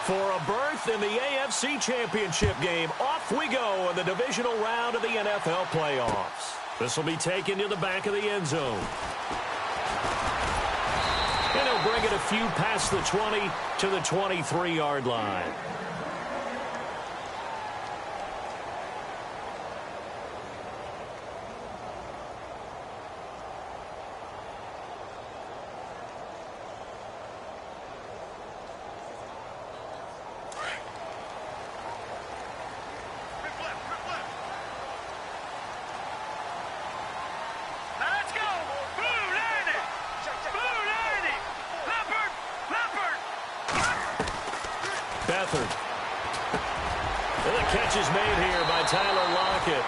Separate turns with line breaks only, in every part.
For a berth in the AFC Championship game, off we go in the divisional round of the NFL playoffs. This will be taken to the back of the end zone. And he'll bring it a few past the 20 to the 23-yard line.
The catch is made here by Tyler Lockett.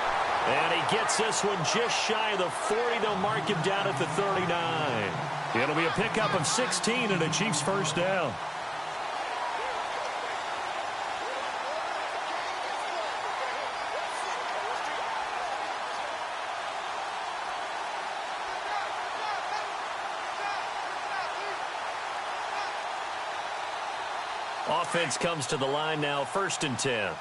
And he gets this one just shy of the 40. They'll mark him down at the 39. It'll be a pickup of 16 and a Chiefs first down. Offense comes to the line now, 1st and 10.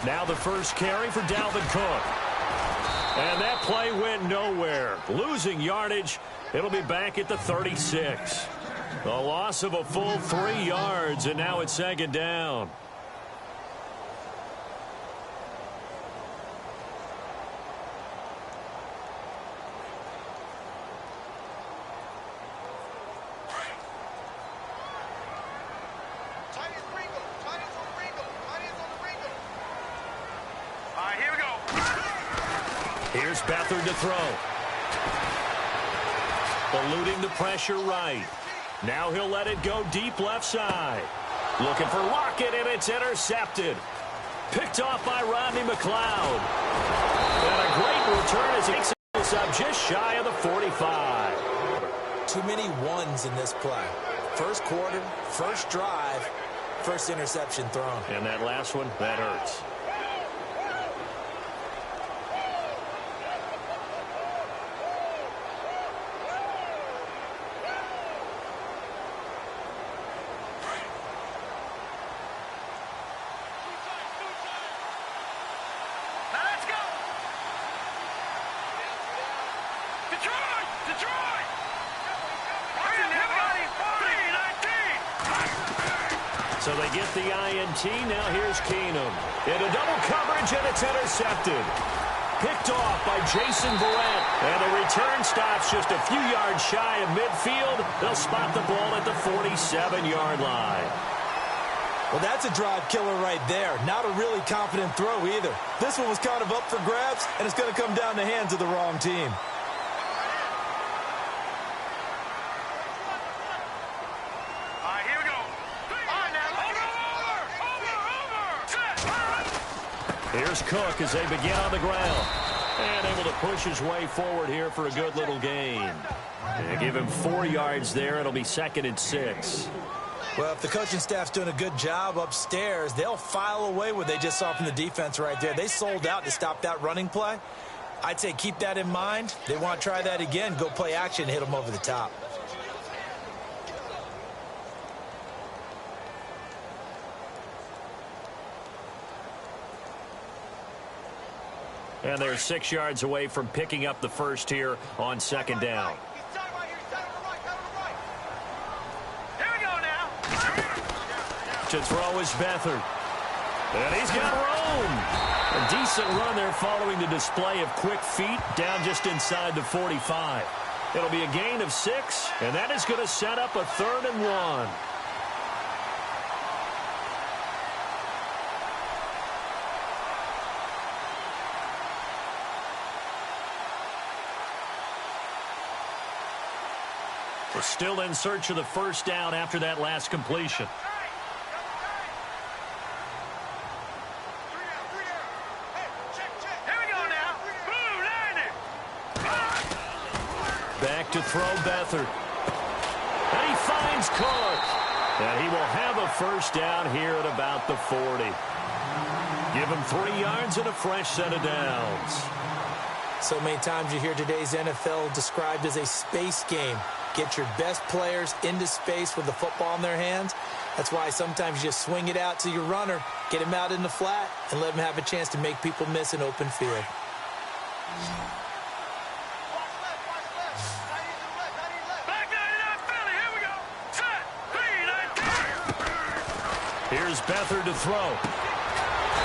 Now the first carry for Dalvin Cook. And that play went nowhere. Losing yardage. It'll be back at the 36. A loss of a full 3 yards, and now it's 2nd down. Here's Beathard to throw. Eluding the pressure right. Now he'll let it go deep left side. Looking for Lockett, and it's intercepted. Picked off by Rodney McLeod. And a great return as he takes this up just shy of the 45.
Too many ones in this play. First quarter, first drive, first interception thrown.
And that last one, that hurts. So they get the INT. Now here's Keenum. Into double coverage, and it's intercepted. Picked off by Jason Verrett. And the return stops just a few yards shy of midfield. They'll spot the ball at the 47-yard line.
Well, that's a drive killer right there. Not a really confident throw either. This one was kind of up for grabs, and it's going to come down the hands of the wrong team.
Here's Cook as they begin on the ground. And able to push his way forward here for a good little gain. And give him 4 yards there. It'll be 2nd and 6.
Well, if the coaching staff's doing a good job upstairs, they'll file away what they just saw from the defense right there. They sold out to stop that running play. I'd say keep that in mind. They want to try that again. Go play action, hit them over the top.
And they're 6 yards away from picking up the first here on 2nd down.
Here we go now.
To throw is Beathard. And he's got room. A decent run there following the display of quick feet down just inside the 45. It'll be a gain of 6, and that is going to set up a 3rd and 1. We're still in search of the first down after that last completion.
Here we go now. Blue, landing.
Back to throw Beathard. And he finds Cook. And he will have a first down here at about the 40.
Give him 3 yards and a fresh set of downs.
So many times you hear today's NFL described as a space game. Get your best players into space with the football in their hands. That's why sometimes you just swing it out to your runner, get him out in the flat, and let him have a chance to make people miss an open field.
Here's Beathard to throw.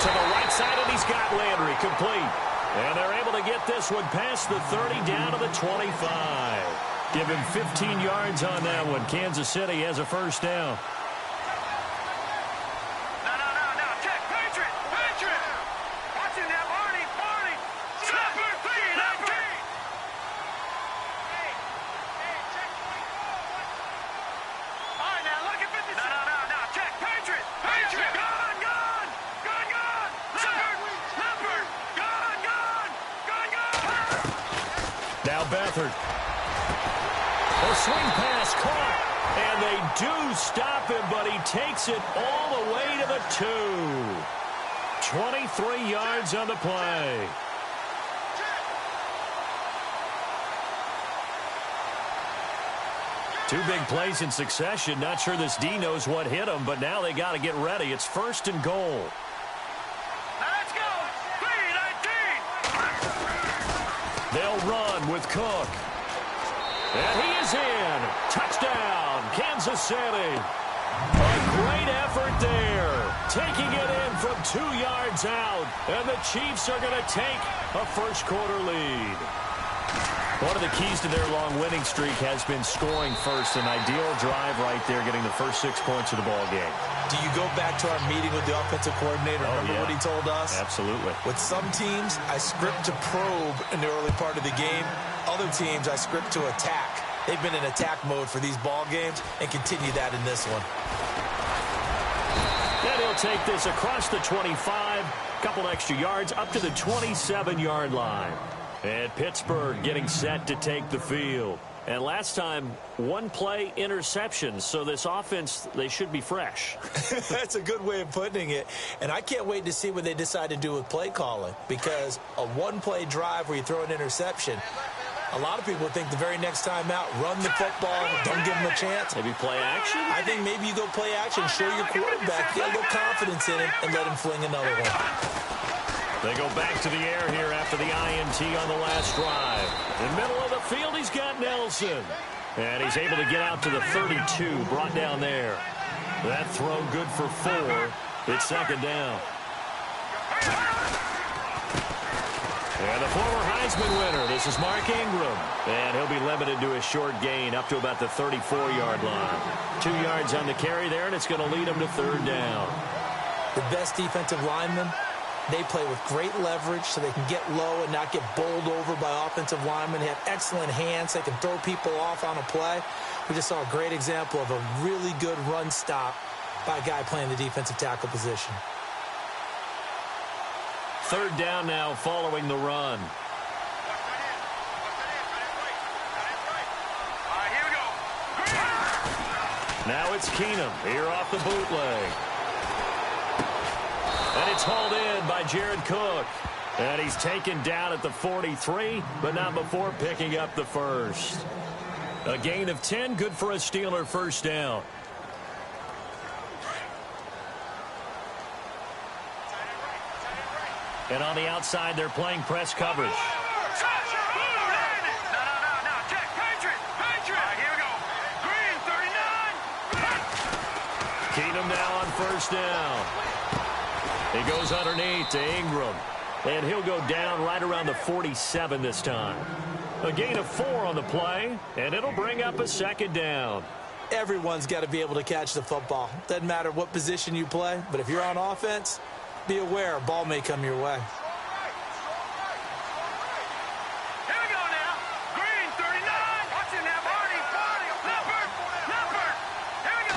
To the right side, and he's got Landry complete. And they're able to get this one past the 30 down to the 25. Give him 15 yards on that one. Kansas City has a first down. Now Beathard. A swing pass caught. And they do stop him, but he takes it all the way to the 2. 23 yards on the play. Two big plays in succession. Not sure this D knows what hit him, but now they got to get ready. It's 1st and goal. They'll run with Cook. And he is in. Touchdown, Kansas City. A great effort there. Taking it in from 2 yards out. And the Chiefs are going to take a first-quarter lead. One of the keys to their long winning streak has been scoring first. An ideal drive right there, getting the first 6 points of the ball game.
Do you go back to our meeting with the offensive coordinator? Remember what he told us?
Absolutely.
With some teams, I script to probe in the early part of the game. Other teams, I script to attack. They've been in attack mode for these ball games and continue that in this one.
And he'll take this across the 25, couple extra yards up to the 27-yard line. And Pittsburgh getting set to take the field. And last time, 1 play interception. So this offense, they should be fresh.
That's a good way of putting it. And I can't wait to see what they decide to do with play calling. Because a 1-play drive where you throw an interception, a lot of people think the very next time out, run the football, don't give them a chance.
Maybe play action?
I think maybe you go play action, show your quarterback, get a little confidence in him, and let him fling another one.
They go back to the air here after the INT on the last drive. In the middle of the field, he's got Nelson. And he's able to get out to the 32, brought down there. That throw good for 4. It's 2nd down. And the former Heisman winner, this is Mark Ingram. And he'll be limited to a short gain up to about the 34-yard line. 2 yards on the carry there, and it's going to lead him to 3rd down.
The best defensive linemen, they play with great leverage so they can get low and not get bowled over by offensive linemen. They have excellent hands. They can throw people off on a play. We just saw a great example of a really good run stop by a guy playing the defensive tackle position.
3rd down now following the run. Now it's Keenum here off the bootleg. And it's hauled in by Jared Cook. And he's taken down at the 43, but not before picking up the first. A gain of 10, good for a Steeler first down. And on the outside, they're playing press coverage. Keenum now on 1st down. He goes underneath to Ingram. And he'll go down right around the 47 this time. A gain of 4 on the play, and it'll bring up a 2nd down.
Everyone's got to be able to catch the football. Doesn't matter what position you play, but if you're on offense, be aware a ball may come your way.
Here we go now. Green, 39. Watch him now, Barney. Leopard. Here we go.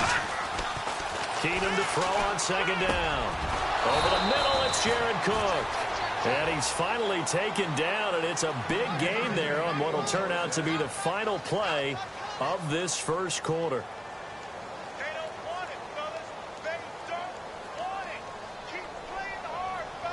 Keenum to throw on 2nd down. Over the middle, it's Jared Cook. And he's finally taken down, and it's a big gain there on what will turn out to be the final play of this first quarter.
They don't want it, fellas. They don't want it. Keep playing hard, fellas.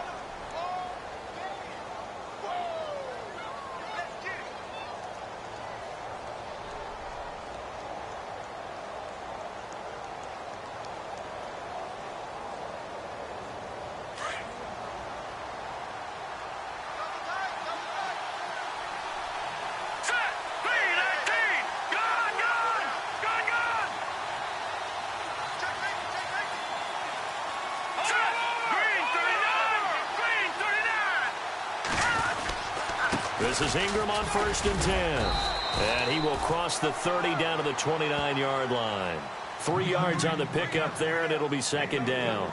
Set. Green 39. Green 39.
This is Ingram on 1st and 10. And he will cross the 30 down to the 29-yard line. 3 yards on the pickup there, and it'll be 2nd down.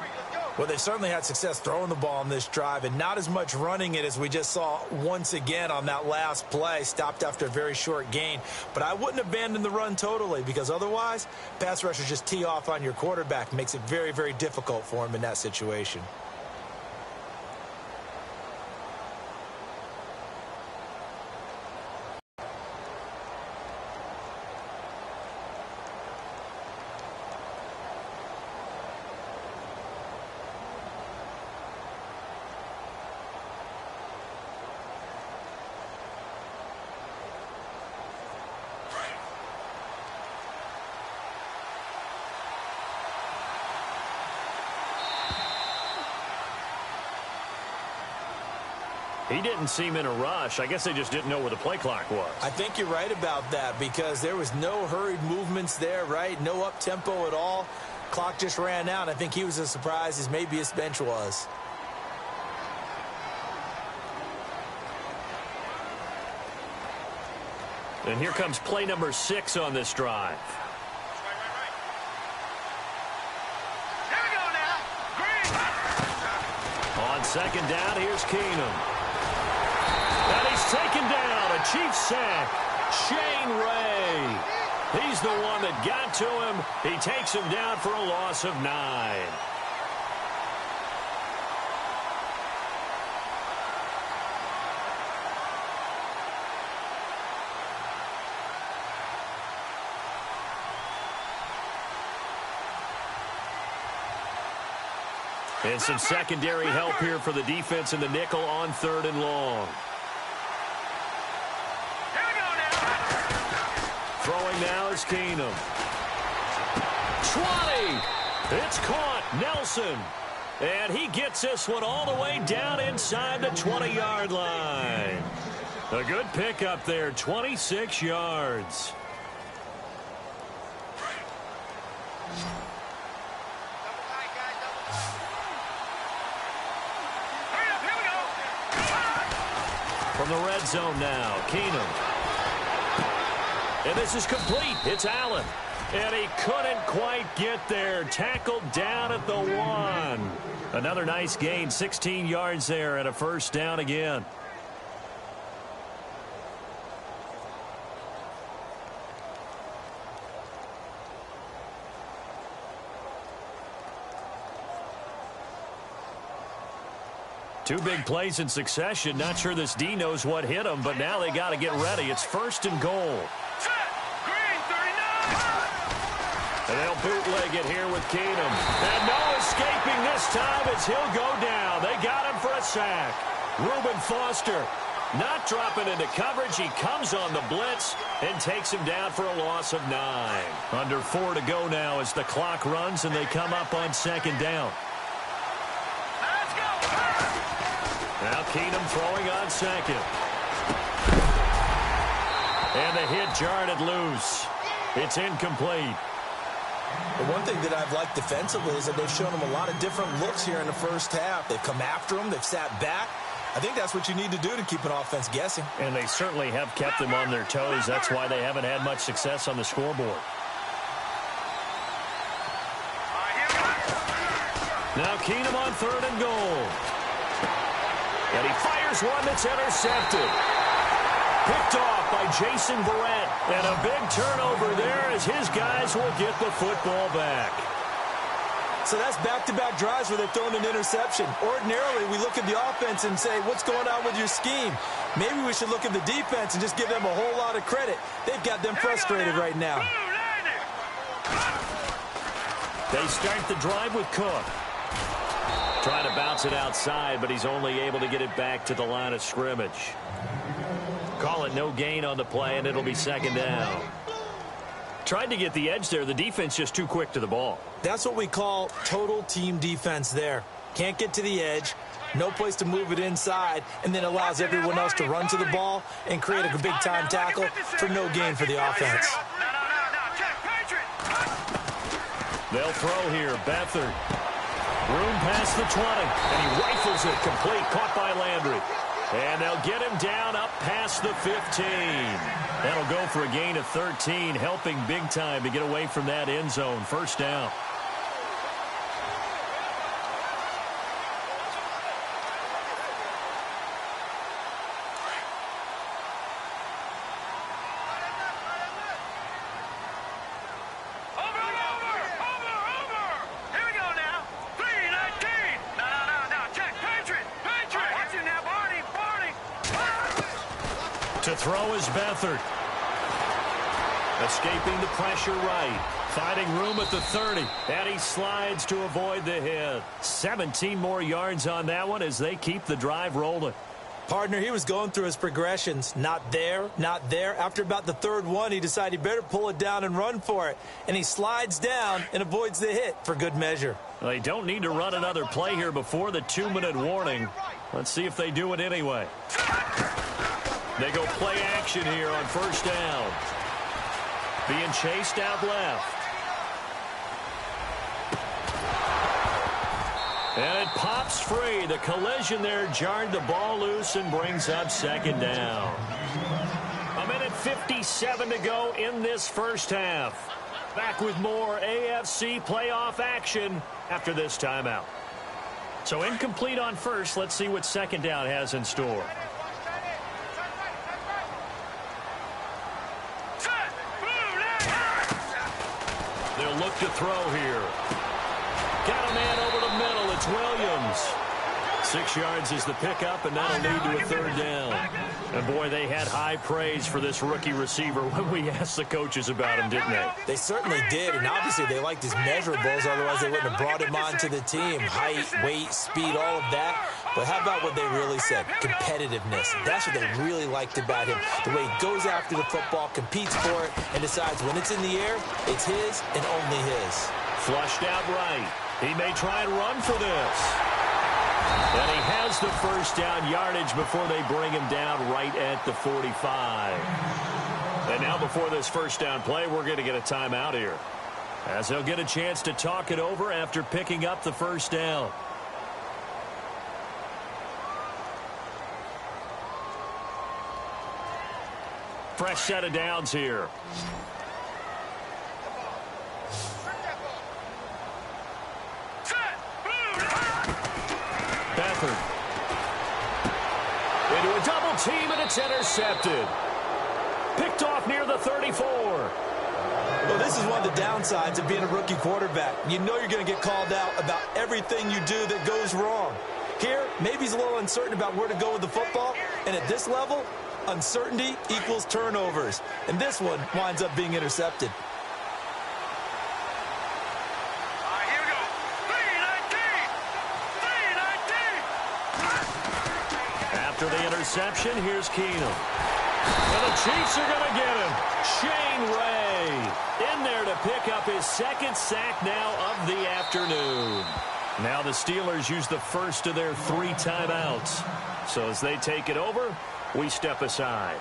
Well, they certainly had success throwing the ball on this drive and not as much running it as we just saw once again on that last play. Stopped after a very short gain. But I wouldn't abandon the run totally because otherwise, pass rushers just tee off on your quarterback. Makes it very, very difficult for him in that situation.
He didn't seem in a rush. I guess they just didn't know where the play clock was.
I think you're right about that because there was no hurried movements there, right? No up-tempo at all. Clock just ran out. I think he was as surprised as maybe his bench was.
And here comes play number 6 on this drive.
Here we go now. Green.
On 2nd down, here's Keenum. And he's taken down. A Chiefs sack. Shane Ray. He's the one that got to him. He takes him down for a loss of 9. And some secondary help here for the defense in the nickel on 3rd and long.
Here we go now.
Throwing now is Keenum. 20. It's caught. Nelson. And he gets this one all the way down inside the 20-yard line. A good pickup there, 26 yards. From the red zone now, Keenum. And this is complete. It's Allen. And he couldn't quite get there. Tackled down at the 1. Another nice gain, 16 yards there and a 1st down again. Two big plays in succession. Not sure this D knows what hit him, but now they got to get ready. It's 1st and goal.
Set. Green 39.
And they'll bootleg it here with Keenum. And no escaping this time as he'll go down. They got him for a sack. Reuben Foster not dropping into coverage. He comes on the blitz and takes him down for a loss of 9. Under 4 to go now as the clock runs and they come up on 2nd down.
Let's go.
Now Keenum throwing on 2nd. And the hit jarred it loose. It's incomplete.
The one thing that I've liked defensively is that they've shown him a lot of different looks here in the first half. They've come after him. They've sat back. I think that's what you need to do to keep an offense guessing.
And they certainly have kept them on their toes. That's why they haven't had much success on the scoreboard. Now Keenum on 3rd and goal. And he fires one that's intercepted. Picked off by Jason Verrett. And a big turnover there as his guys will get the football back.
So that's back-to-back drives where they've thrown an interception. Ordinarily, we look at the offense and say, what's going on with your scheme? Maybe we should look at the defense and just give them a whole lot of credit. They've got them frustrated right now.
They start the drive with Cook. Trying to bounce it outside, but he's only able to get it back to the line of scrimmage. Call it no gain on the play, and it'll be 2nd down. Tried to get the edge there. The defense just too quick to the ball.
That's what we call total team defense there. Can't get to the edge, no place to move it inside, and then allows everyone else to run to the ball and create a big-time tackle for no gain for the offense.
They'll throw here. Beathard. Room past the 20, and he rifles it complete, caught by Landry. And they'll get him down up past the 15. That'll go for a gain of 13, helping big time to get away from that end zone. First down. To throw is Beathard. Escaping the pressure right. Finding room at the 30. And he slides to avoid the hit. 17 more yards on that one as they keep the drive rolling.
Partner, he was going through his progressions. Not there, not there. After about the third one, he decided he better pull it down and run for it. And he slides down and avoids the hit for good measure.
Well, they don't need to run another play here before the 2-minute warning. Let's see if they do it anyway. They go play action here on first down. Being chased out left. And it pops free. The collision there jarred the ball loose and brings up second down. 1:57 to go in this first half. Back with more AFC playoff action after this timeout. So incomplete on first. Let's see what second down has in store. They'll look to throw here. Got a man over the middle. It's Williams. 6 yards is the pickup, and that'll lead to a third down. And, boy, they had high praise for this rookie receiver when we asked the coaches about him, didn't they?
They certainly did, and obviously they liked his measurables. Otherwise, they wouldn't have brought him onto the team. Height, weight, speed, all of that. But how about what they really said? Competitiveness. That's what they really liked about him. The way he goes after the football, competes for it, and decides when it's in the air, it's his and only his.
Flushed out right. He may try and run for this. And he has the first down yardage before they bring him down right at the 45. And now before this first down play, we're going to get a timeout here, as they'll get a chance to talk it over after picking up the first down. Fresh set of downs here. Beathard. Into a double team, and it's intercepted. Picked off near the 34.
Well, this is one of the downsides of being a rookie quarterback. You know you're going to get called out about everything you do that goes wrong. Here, maybe he's a little uncertain about where to go with the football, and at this level, uncertainty equals turnovers. And this one winds up being intercepted.
After the interception, here's Keenum. And the Chiefs are going to get him. Shane Ray in there to pick up his second sack now of the afternoon. Now the Steelers use the first of their 3 timeouts. So as they take it over, we step aside.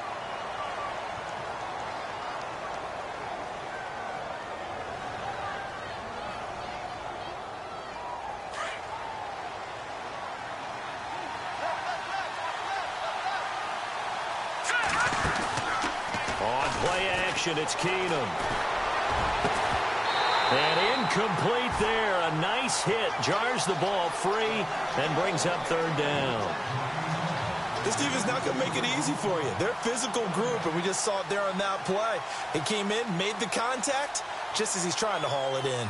On play action, it's Keenum. And incomplete there. A nice hit. Jars the ball free and brings up third down.
This team is not going to make it easy for you. They're a physical group, and we just saw it there on that play. He came in, made the contact, just as he's trying to haul it in.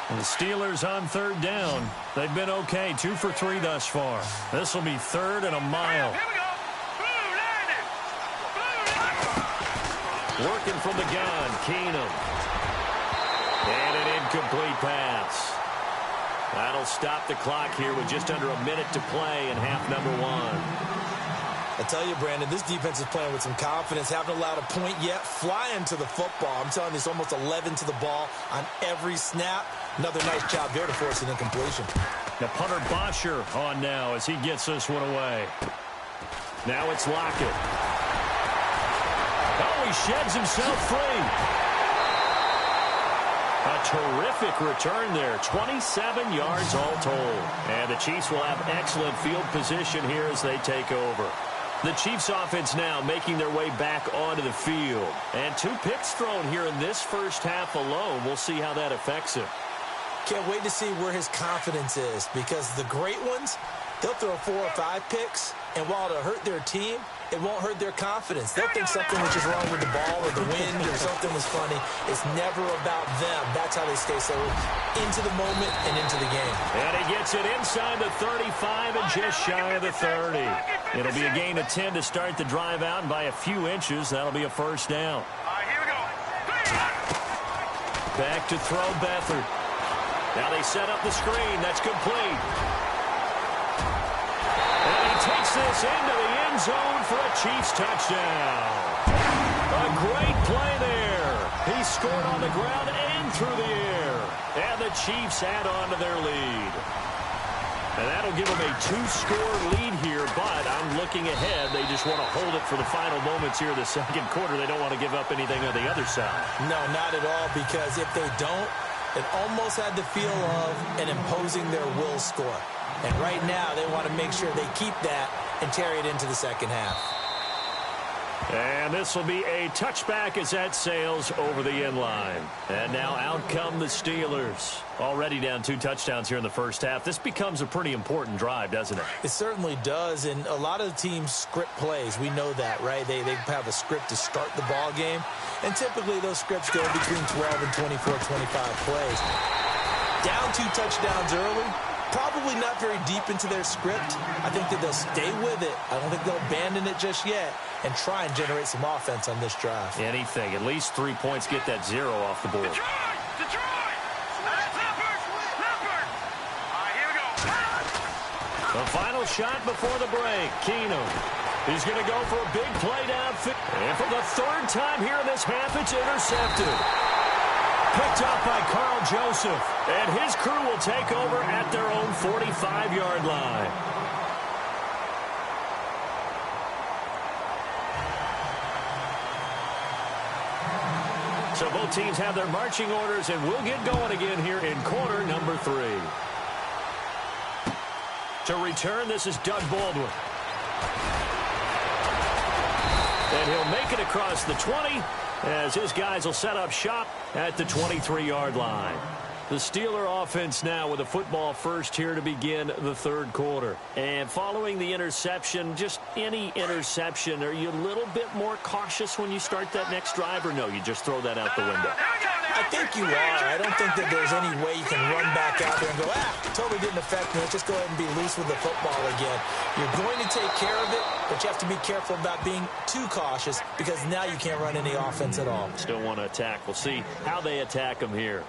And the Steelers on third down. They've been okay, 2 for 3 thus far. This will be third and a mile.
Here we go. Blue landed.
Working from the gun, Keenum. And an incomplete pass. That'll stop the clock here with just under a minute to play in half number 1.
I tell you, Brandon, this defense is playing with some confidence. Haven't allowed a point yet. Flying to the football. I'm telling you, it's almost 11 to the ball on every snap. Another nice job there to force an incompletion.
The punter Bosher on now as he gets this one away. Now it's Lockett. Oh, he he sheds himself free. A terrific return there, 27 yards all told. And the Chiefs will have excellent field position here as they take over. The Chiefs offense now making their way back onto the field. And 2 picks thrown here in this first half alone. We'll see how that affects him.
Can't wait to see where his confidence is, because the great ones, they'll throw 4 or 5 picks, and while it'll hurt their team, it won't hurt their confidence. They'll think something was just wrong with the ball or the wind or something was funny. It's never about them. That's how they stay so into the moment and into the game.
And he gets it inside the 35 and just shy of the 30. It'll be a gain of 10 to start the drive out, and by a few inches, that'll be a first down.
All right, here we go.
Back to throw Beathard. Now they set up the screen. That's complete. And he takes this into the end zone for a Chiefs touchdown. A great play there. He scored on the ground and through the air. And the Chiefs add on to their lead. And that'll give them a 2-score lead here, but I'm looking ahead. They just want to hold it for the final moments here of the second quarter. They don't want to give up anything on the other side.
No, not at all, because if they don't, it almost had the feel of an imposing their will score. And right now, they want to make sure they keep that and carry it into the second half.
And this will be a touchback as that sails over the end line. And now out come the Steelers. Already down 2 touchdowns here in the first half. This becomes a pretty important drive, doesn't it?
It certainly does, and a lot of the teams script plays. We know that, right? They have a script to start the ball game, and typically those scripts go between 12 and 24, 25 plays. Down 2 touchdowns early, probably not very deep into their script. I think that they'll stay with it. I don't think they'll abandon it just yet and try and generate some offense on this drive.
Anything. At least 3 points, get that 0 off the board.
Detroit! Leopard! All right, here we go.
The final shot before the break. Keenum. He's going to go for a big play downfield. And for the 3rd time here in this half, it's intercepted. Picked up by Carl Joseph. And his crew will take over at their own 45-yard line. So both teams have their marching orders, and we'll get going again here in quarter number 3. To return, this is Doug Baldwin. And he'll make it across the 20 as his guys will set up shop at the 23-yard line. The Steeler offense now with a football first here to begin the 3rd quarter. And following the interception, just any interception, are you a little bit more cautious when you start that next drive, or no, you just throw that out the window?
I think you are. I don't think that there's any way you can run back out there and go, totally didn't affect me. Let's just go ahead and be loose with the football again. You're going to take care of it, but you have to be careful about being too cautious, because now you can't run any offense at all.
Still want to attack. We'll see how they attack them here.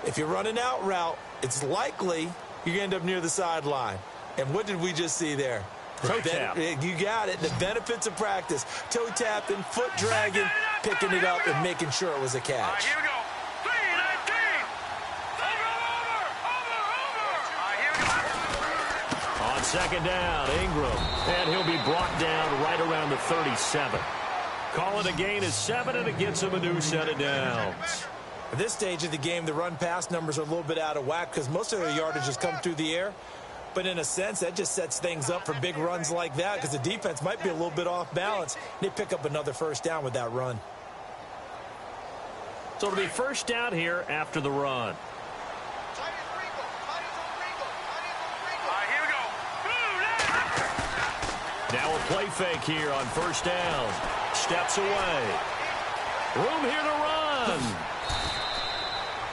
If you're running out route, it's likely you're going to end up near the sideline. And what did we just see there?
Toe tap.
You got it. The benefits of practice. Toe tapping, foot dragging, picking it up, and making sure it was a catch.
All right, here we go. 3-19. Over. All right, here we go.
On 2nd down, Ingram. And he'll be brought down right around the 37. Call it a gain of 7, and it gets him a new set of downs.
At this stage of the game, the run-pass numbers are a little bit out of whack because most of their yardage has come through the air. But in a sense, that just sets things up for big runs like that, because the defense might be a little bit off balance. They pick up another first down with that run.
So it'll be first down here after the run.
All right, here we go.
Now a play fake here on first down. Steps away. Room here to run.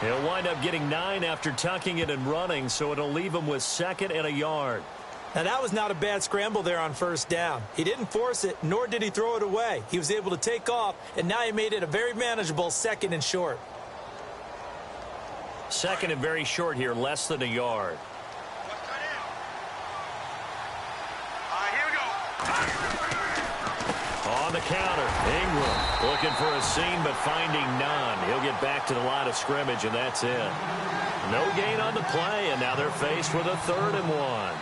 He'll wind up getting 9 after tucking it and running, so it'll leave him with 2nd and a yard.
Now, that was not a bad scramble there on first down. He didn't force it, nor did he throw it away. He was able to take off, and now he made it a very manageable 2nd and short.
2nd and very short here, less than a yard.
All right, here we go.
On the counter, Ingram looking for a seam but finding none. He'll get back to the line of scrimmage, and that's it. No gain on the play, and now they're faced with a 3rd and 1.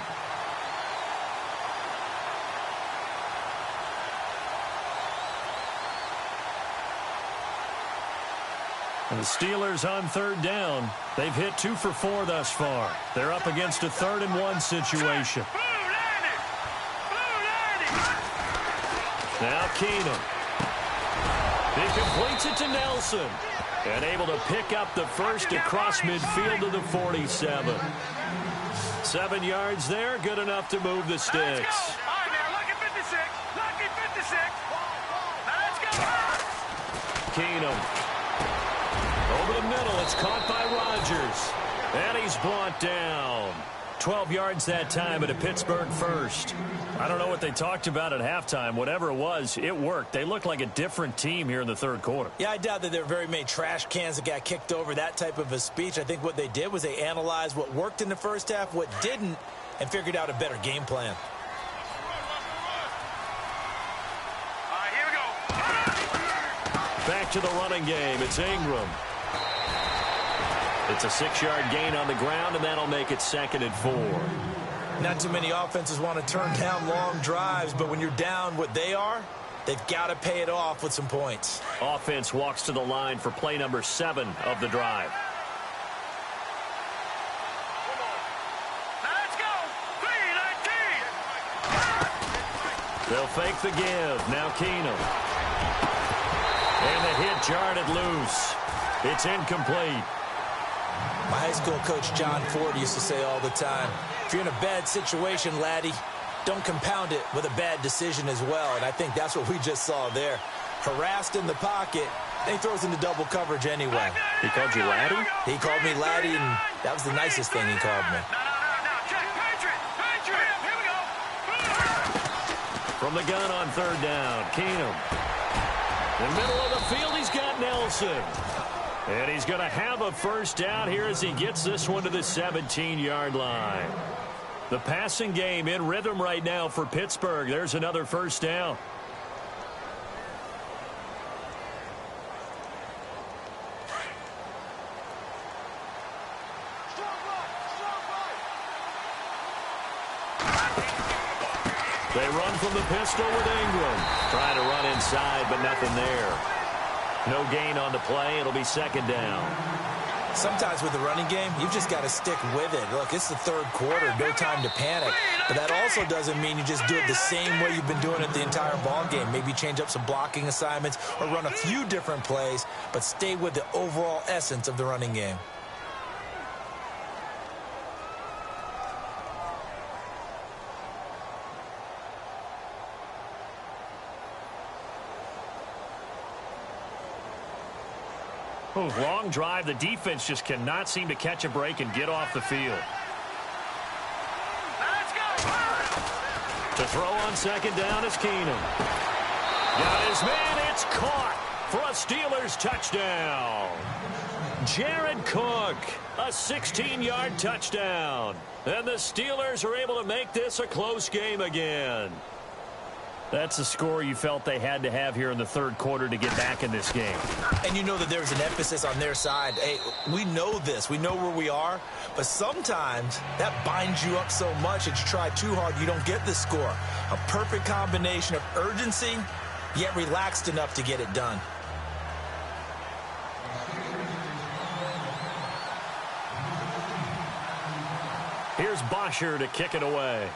And the Steelers on third down. They've hit 2 for 4 thus far. They're up against a 3rd and 1 situation. Now Keenum. He completes it to Nelson. And able to pick up the first across midfield to the 47. 7 yards there, good enough to move the sticks.
All right, now, lucky 56. Lucky 56. Let's go.
Keenum. Over the middle, it's caught by Rodgers. And he's brought down. 12 yards that time at a Pittsburgh first. I don't know what they talked about at halftime. Whatever it was, it worked. They looked like a different team here in the third quarter.
Yeah, I doubt that there were very many trash cans that got kicked over, that type of a speech. I think what they did was they analyzed what worked in the first half, what didn't, and figured out a better game plan.
All right, here we go.
Back to the running game. It's Ingram. It's a 6-yard gain on the ground, and that'll make it 2nd and 4.
Not too many offenses want to turn down long drives, but when you're down what they are, they've got to pay it off with some points.
Offense walks to the line for play number 7 of the drive.
Let's go. 3-19.
They'll fake the give. Now Keenum. And the hit jarred it loose. It's incomplete.
My high school coach, John Ford, used to say all the time, if you're in a bad situation, laddie, don't compound it with a bad decision as well. And I think that's what we just saw there. Harassed in the pocket, and he throws into double coverage anyway.
He called you laddie?
He called me laddie, and that was the nicest thing he called me.
No. Check. Patriot. Here we go.
From the gun on third down, Keenum. In the middle of the field, he's got Nelson. And he's going to have a first down here as he gets this one to the 17-yard line. The passing game in rhythm right now for Pittsburgh. There's another first down. They run from the pistol with Ingram. Trying to run inside, but nothing there. No gain on the play. It'll be 2nd down.
Sometimes with the running game, you've just got to stick with it. Look, it's the third quarter, no time to panic. But that also doesn't mean you just do it the same way you've been doing it the entire ball game. Maybe change up some blocking assignments or run a few different plays, but stay with the overall essence of the running game.
Oh, long drive. The defense just cannot seem to catch a break and get off the field.
Let's go.
To throw on 2nd down is Keenum. Got his man. It's caught for a Steelers touchdown. Jared Cook, a 16-yard touchdown. And the Steelers are able to make this a close game again. That's a score you felt they had to have here in the third quarter to get back in this game.
And you know that there's an emphasis on their side. Hey, we know this. We know where we are. But sometimes that binds you up so much that you try too hard, you don't get the score. A perfect combination of urgency, yet relaxed enough to get it done.
Here's Bosher to kick it away.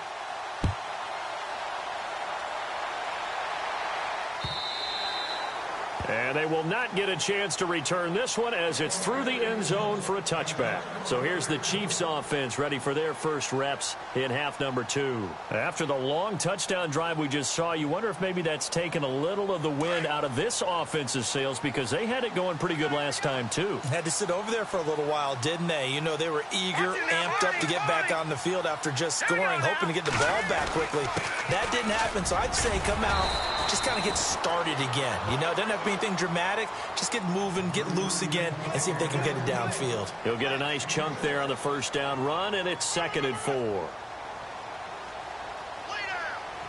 And they will not get a chance to return this one as it's through the end zone for a touchback. So here's the Chiefs offense ready for their first reps in half number 2. After the long touchdown drive we just saw, you wonder if maybe that's taken a little of the wind out of this offense's sails because they had it going pretty good last time too.
Had to sit over there for a little while, didn't they? You know, they were eager, amped up to get back on the field after just scoring, hoping to get the ball back quickly. That didn't happen, so I'd say come out, just kind of get started again. You know, it doesn't have to be anything dramatic. Just get moving, get loose again, and see if they can get it downfield.
He'll get a nice chunk there on the first down run, and it's 2nd and 4.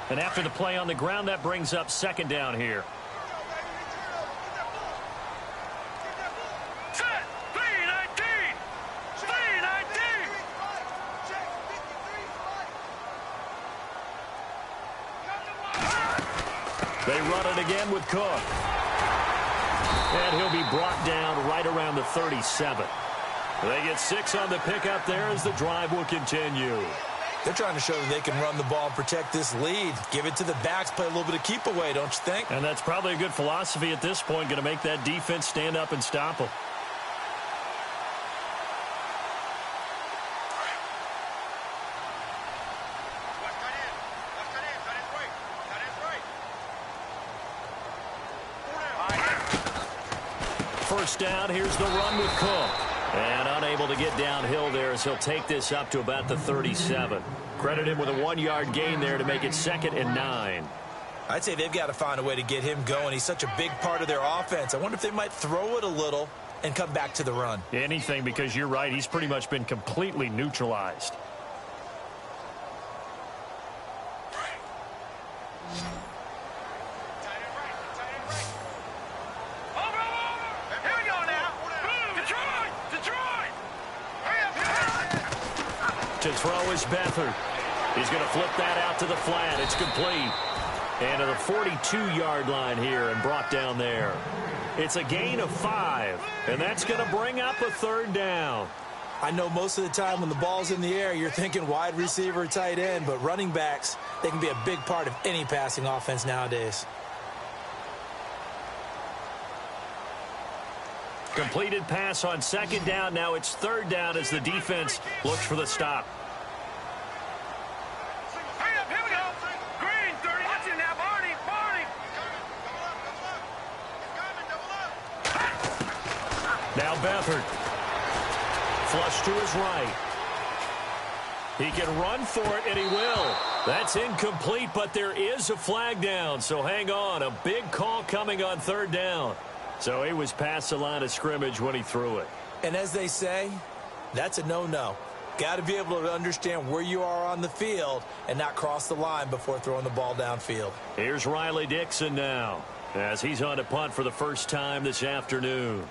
And after the play on the ground, that brings up 2nd down here.
Set. 3-19. 3-19.
They run it again with Cook. And he'll be brought down right around the 37. They get 6 on the pickup there as the drive will continue.
They're trying to show that they can run the ball and protect this lead. Give it to the backs, play a little bit of keep away, don't you think?
And that's probably a good philosophy at this point, going to make that defense stand up and stop them. First down, here's the run with Cook. And unable to get downhill there as he'll take this up to about the 37. Credit him with a 1-yard gain there to make it 2nd and 9.
I'd say they've got to find a way to get him going. He's such a big part of their offense. I wonder if they might throw it a little and come back to the run.
Anything, because you're right. He's pretty much been completely neutralized. To throw is Beathard. He's going to flip that out to the flat. It's complete. And to the 42-yard line here and brought down there. It's a gain of 5, and that's going to bring up a 3rd down.
I know most of the time when the ball's in the air, you're thinking wide receiver, tight end, but running backs, they can be a big part of any passing offense nowadays.
Completed pass on 2nd down. Now it's 3rd down as the defense looks for the stop.
Here we go. Green, 30. Watch it now, Barney.
Now Beathard. Flush to his right. He can run for it, and he will. That's incomplete, but there is a flag down. So hang on. A big call coming on 3rd down. So he was past the line of scrimmage when he threw it.
And as they say, that's a no-no. Got to be able to understand where you are on the field and not cross the line before throwing the ball downfield.
Here's Riley Dixon now as he's on to punt for the first time this afternoon.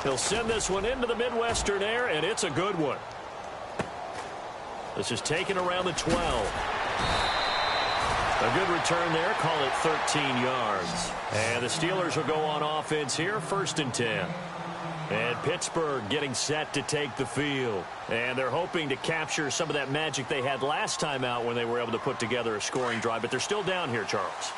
He'll send this one into the Midwestern air, and it's a good one. This is taken around the 12. A good return there. Call it 13 yards. And the Steelers will go on offense here, 1st and 10. And Pittsburgh getting set to take the field. And they're hoping to capture some of that magic they had last time out when they were able to put together a scoring drive. But they're still down here, Charles.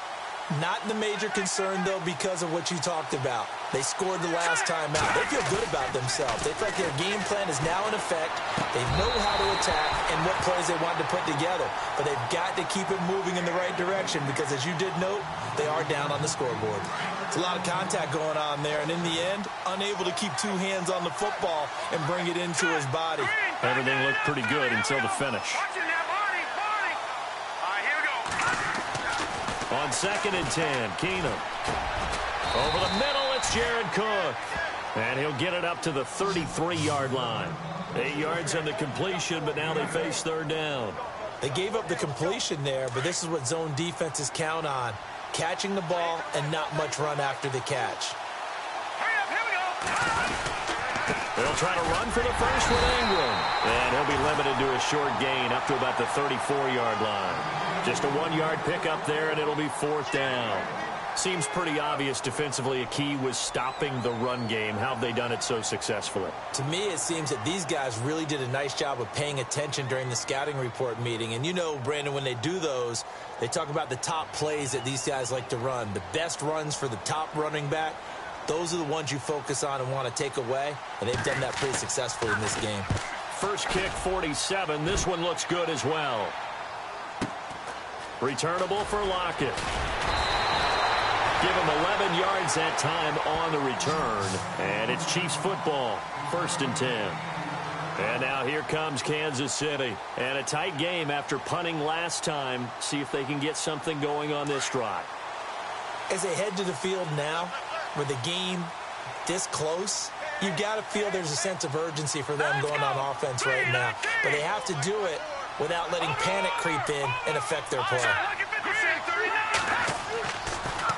Not the major concern, though, because of what you talked about. They scored the last time out. They feel good about themselves. They feel like their game plan is now in effect. They know how to attack and what plays they want to put together. But they've got to keep it moving in the right direction because, as you did note, they are down on the scoreboard. It's a lot of contact going on there, and in the end, unable to keep 2 hands on the football and bring it into his body.
Everything looked pretty good until the finish. On 2nd and 10, Keenum. Over the middle, it's Jared Cook. And he'll get it up to the 33-yard line. 8 yards on the completion, but now they face 3rd down.
They gave up the completion there, but this is what zone defenses count on. Catching the ball and not much run after the catch.
They'll try to run for the first with Ingram. And he'll be limited to a short gain up to about the 34-yard line. Just a 1-yard pickup there, and it'll be 4th down. Seems pretty obvious defensively a key was stopping the run game. How have they done it so successfully?
To me, it seems that these guys really did a nice job of paying attention during the scouting report meeting. And you know, Brandon, when they do those, they talk about the top plays that these guys like to run. The best runs for the top running back, those are the ones you focus on and want to take away. And they've done that pretty successfully in this game.
First kick, 47. This one looks good as well. Returnable for Lockett. Give him 11 yards that time on the return. And it's Chiefs football, 1st and 10. And now here comes Kansas City. And a tight game after punting last time. See if they can get something going on this drive.
As they head to the field now, with the game this close, you've got to feel there's a sense of urgency for them going on offense right now. But they have to do it without letting panic creep in and affect their play.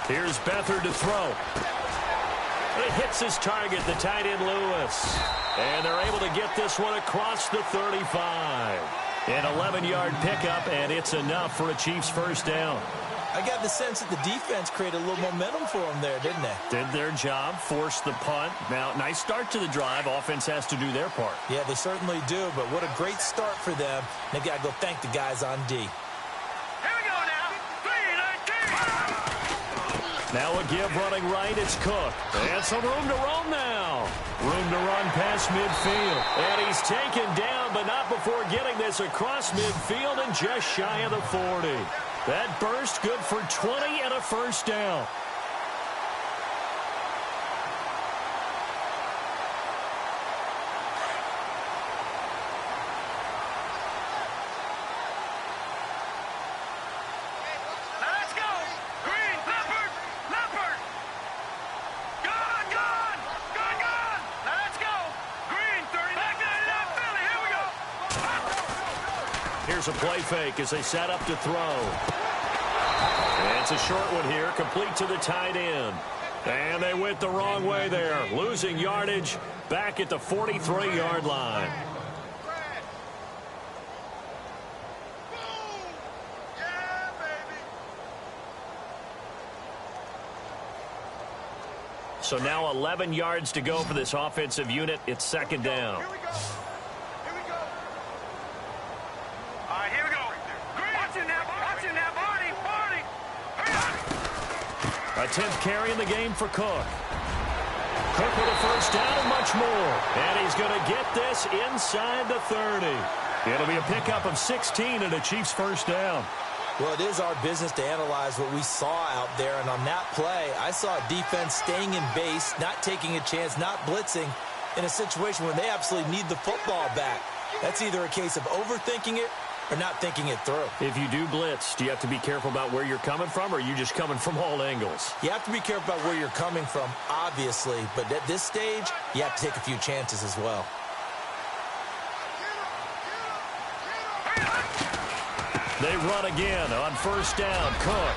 Here's Beathard to throw. It hits his target, the tight end Lewis. And they're able to get this one across the 35. An 11-yard pickup, and it's enough for a Chiefs first down.
I got the sense that the defense created a little momentum for them there, didn't they?
Did their job, forced the punt. Now, nice start to the drive. Offense has to do their part.
Yeah, they certainly do, but what a great start for them. They got to go thank the guys on D.
Here we go now. 3-19.
Now a give running right, it's Cook. And some room to roam now. Room to run past midfield. And he's taken down, but not before getting this across midfield and just shy of the 40. That burst good for 20 and a first down.
Let's go. Green, Leopard, Leopard. Gone. Let's go. Green, 30. Back to Philly. Here we go.
Here's a play fake as they set up to throw. And it's a short one here, complete to the tight end. And they went the wrong way there, losing yardage back at the 43-yard line. So now 11 yards to go for this offensive unit. It's second down.
Here we go. All right, here we go. Green. Watch it now, Barney. Hurry up.
A 10th carry in the game for Cook. Cook with a first down and much more. And he's going to get this inside the 30. It'll be a pickup of 16 and a Chiefs first down.
Well, it is our business to analyze what we saw out there, and on that play, I saw defense staying in base, not taking a chance, not blitzing in a situation where they absolutely need the football back. That's either a case of overthinking it or not thinking it through.
If you do blitz, do you have to be careful about where you're coming from, or are you just coming from all angles?
You have to be careful about where you're coming from, obviously, but at this stage, you have to take a few chances as well.
They run again on first down. Cook.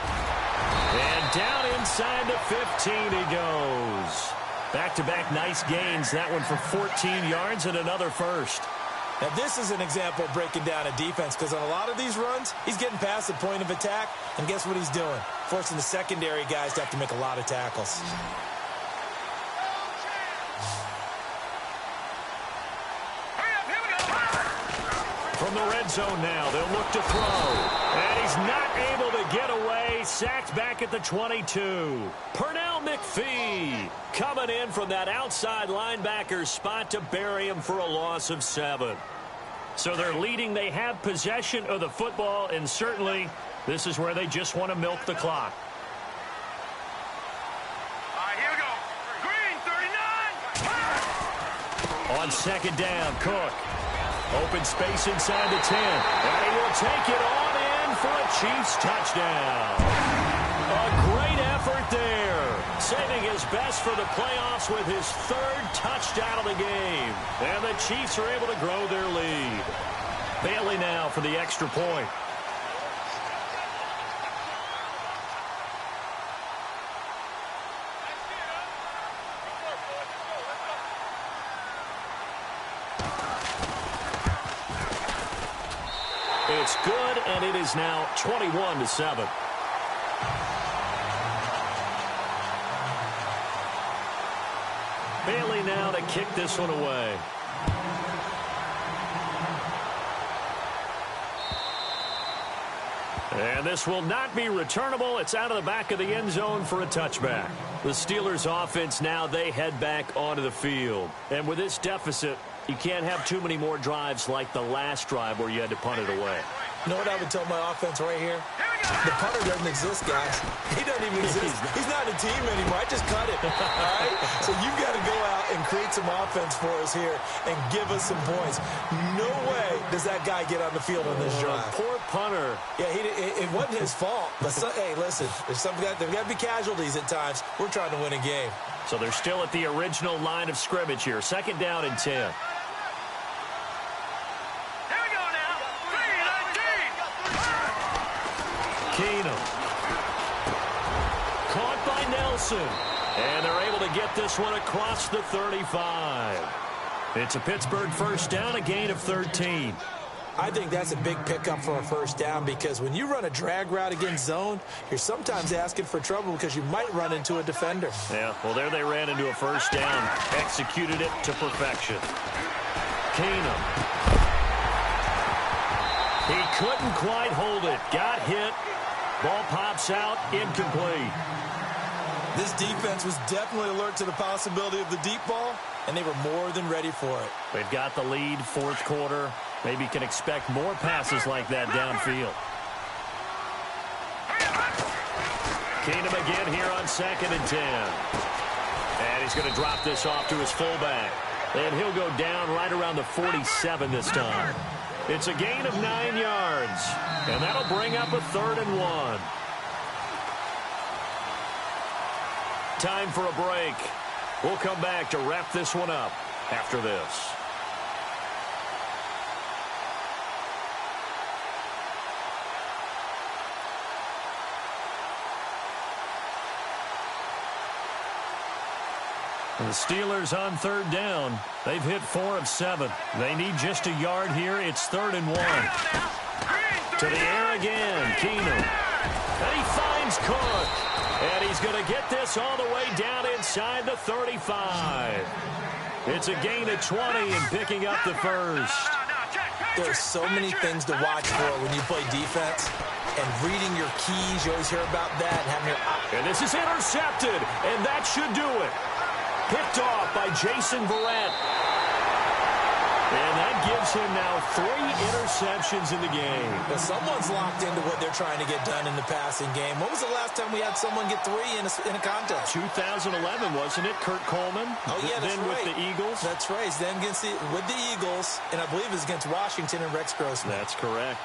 And down inside the 15 he goes. Back-to-back nice gains. That one for 14 yards and another first.
Now, this is an example of breaking down a defense, because on a lot of these runs, he's getting past the point of attack, and guess what he's doing? Forcing the secondary guys to have to make a lot of tackles.
From the red zone now, they'll look to throw. And he's not able to get away. Sacked back at the 22. Pernell McPhee coming in from that outside linebacker spot to bury him for a loss of 7. So they're leading. They have possession of the football, and certainly this is where they just want to milk the clock.
All right, here we go. Green, 39.
On second down, Cook. Open space inside the 10. And he will take it on in for a Chiefs touchdown. A great effort there. Saving his best for the playoffs with his 3rd touchdown of the game. And the Chiefs are able to grow their lead. Bailey now for the extra point. It's good, and it is now 21-7. Bailey now to kick this one away. And this will not be returnable. It's out of the back of the end zone for a touchback. The Steelers offense now, they head back onto the field. And with this deficit, you can't have too many more drives like the last drive where you had to punt it away.
You know what I would tell my offense right here? The punter doesn't exist, guys. He doesn't even exist. He's not a team anymore. I just cut it. All right? So you've got to go out and create some offense for us here and give us some points. No way does that guy get on the field on this drive.
Poor punter.
Yeah, it wasn't his fault. But hey, listen, there's got to be casualties at times. We're trying to win a game.
So they're still at the original line of scrimmage here. Second down and 10. Keenum. Caught by Nelson. And they're able to get this one across the 35. It's a Pittsburgh first down, a gain of 13.
I think that's a big pickup for a first down because when you run a drag route against zone, you're sometimes asking for trouble because you might run into a defender.
Yeah, well, there they ran into a first down. Executed it to perfection. Keenum. He couldn't quite hold it. Got hit. Ball pops out. Incomplete.
This defense was definitely alert to the possibility of the deep ball, and they were more than ready for it.
They've got the lead, fourth quarter. Maybe can expect more passes like that downfield. Keenum again here on 2nd and 10. And he's going to drop this off to his fullback. And he'll go down right around the 47 this time. It's a gain of 9 yards. And that'll bring up a 3rd and 1. Time for a break. We'll come back to wrap this one up after this. The Steelers on 3rd down. They've hit 4 of 7. They need just a yard here. It's 3rd and 1. To the air again. Keenum. And he finds Cook. And he's going to get this all the way down inside the 35. It's a gain of 20 and picking up the first.
There's so many things to watch for when you play defense. And reading your keys, you always hear about that. And having your...
And this is intercepted. And that should do it. Picked off by Jason Verrett. And that gives him now 3 interceptions in the game.
But someone's locked into what they're trying to get done in the passing game. When was the last time we had someone get 3 in a contest?
2011, wasn't it? Kurt Coleman.
Oh, yeah, that's
then
right.
With the Eagles.
That's right. Then with the Eagles, and I believe it was against Washington and Rex Grossman.
That's correct.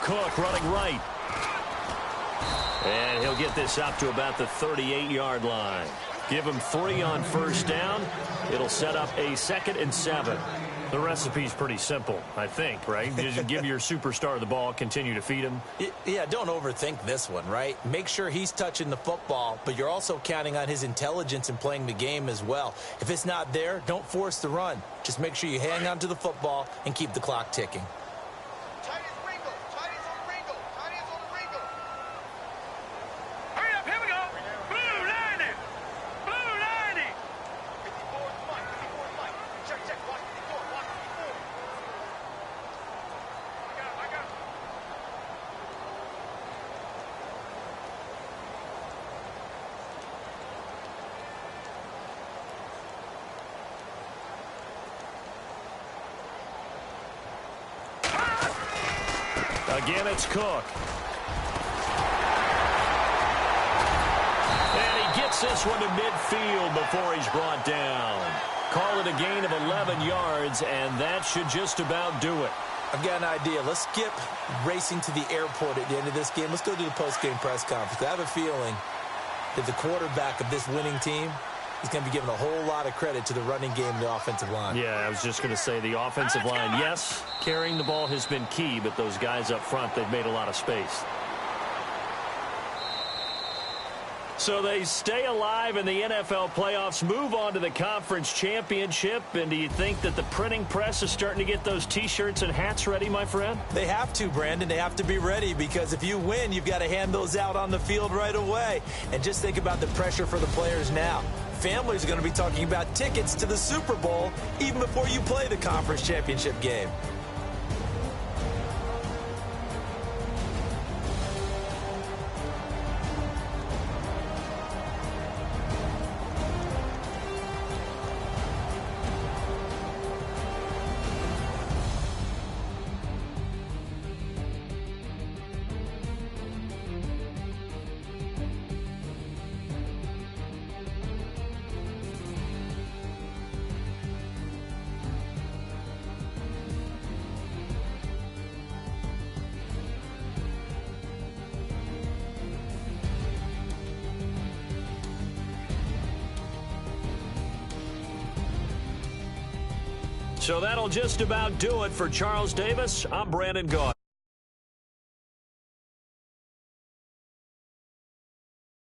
Cook running right. And he'll get this up to about the 38-yard line. Give him 3 on first down. It'll set up a 2nd and 7. The recipe's pretty simple, I think, right? Just give your superstar the ball, continue to feed him.
Yeah, don't overthink this one, right? Make sure he's touching the football, but you're also counting on his intelligence in playing the game as well. If it's not there, don't force the run. Just make sure you hang on to the football and keep the clock ticking.
Again, it's Cook. And he gets this one to midfield before he's brought down. Call it a gain of 11 yards, and that should just about do it.
I've got an idea. Let's skip racing to the airport at the end of this game. Let's go to the post-game press conference. I have a feeling that the quarterback of this winning team is going to be given a whole lot of credit to the running game and the offensive line.
Yeah, I was just going to say the offensive line, yes, carrying the ball has been key, but those guys up front, they've made a lot of space. So they stay alive in the NFL playoffs, move on to the conference championship, and do you think that the printing press is starting to get those T-shirts and hats ready, my friend?
They have to, Brandon. They have to be ready because if you win, you've got to hand those out on the field right away. And just think about the pressure for the players now. Families are going to be talking about tickets to the Super Bowl even before you play the conference championship game.
So that'll just about do it for Charles Davis. I'm Brandon Gaudin.